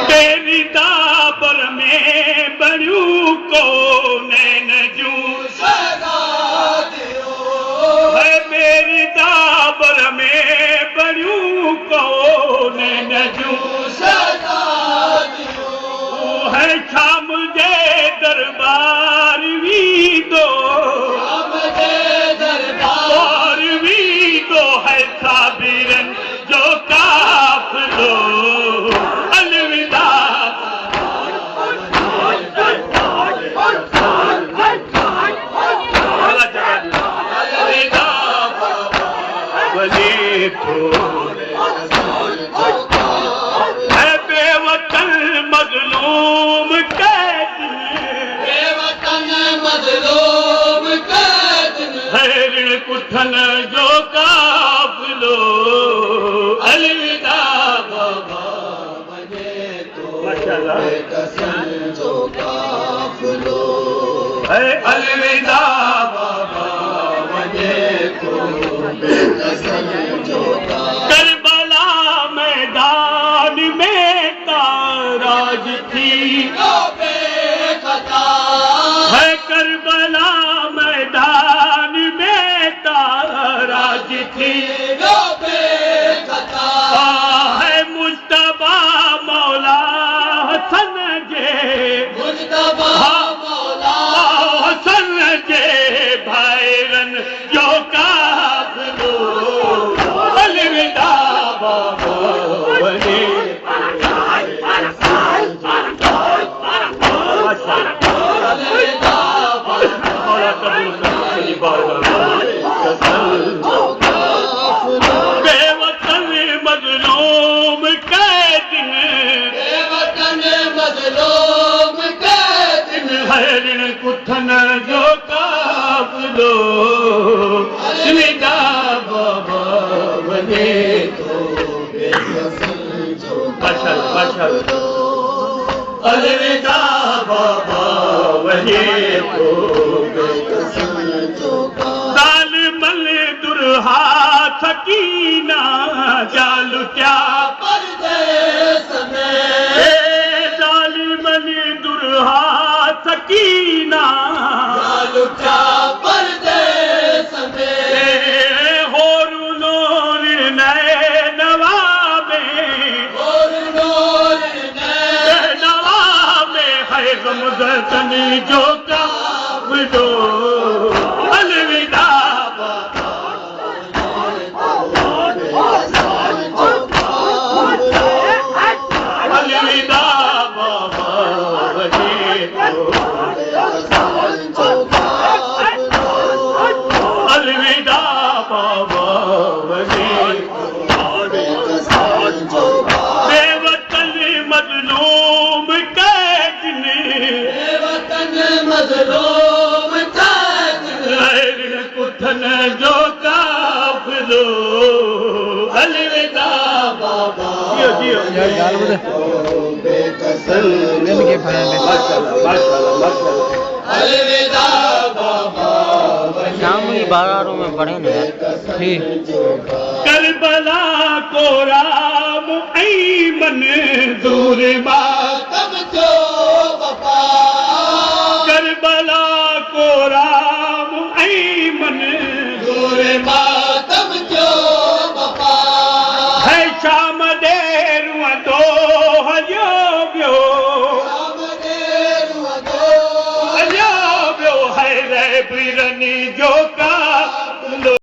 तेरी दाबर में बड़ू को नैन जूस है, मेरी दाबर में बड़ू को नैन जूस है। शाम जे दरबार भी दो, और भी दो है साबिरन जो काफिलो अलविदा। वली तो है बेवतन मजलूम कैद, है ऋण कुठन जो काफिलो अलविदा। है अलविदा करबला मैदान में ताराज थी, है करबला मैदान में ताराज थी। है मुस्तफा मौला हसन जे, हसन जे भाईरन जो काफिलो अलविदा बाबा वली। बेवतन मजलूम कैद, है ऋण कुठन जो काफिलो अलविदा बाबा वली। अलविदा बाबा वही जालिमल दुरहा सकीना जालू क्या परदेस में, जालिमल दुरहा सकीना जालू क्या परदेस में। होरू नूर नए नवाबे, है गमगतनी जो काफिलो अलविदा। अलविदा बाबा वली अलविदा बाबा वली। बेवतन मजलूम ऋण कुठन जो काफिलो अलविदा बाबा। अलविदा बाबा शाम की 12 में पढ़े ना ठीक। करबला को राम ऐमन दूर मातम जो वफा, करबला को राम ऐमन दूर मातम जो वफा। है शाम देरुआ दो हजो ब्यो, हजो ब्यो है रे बिरनी जो का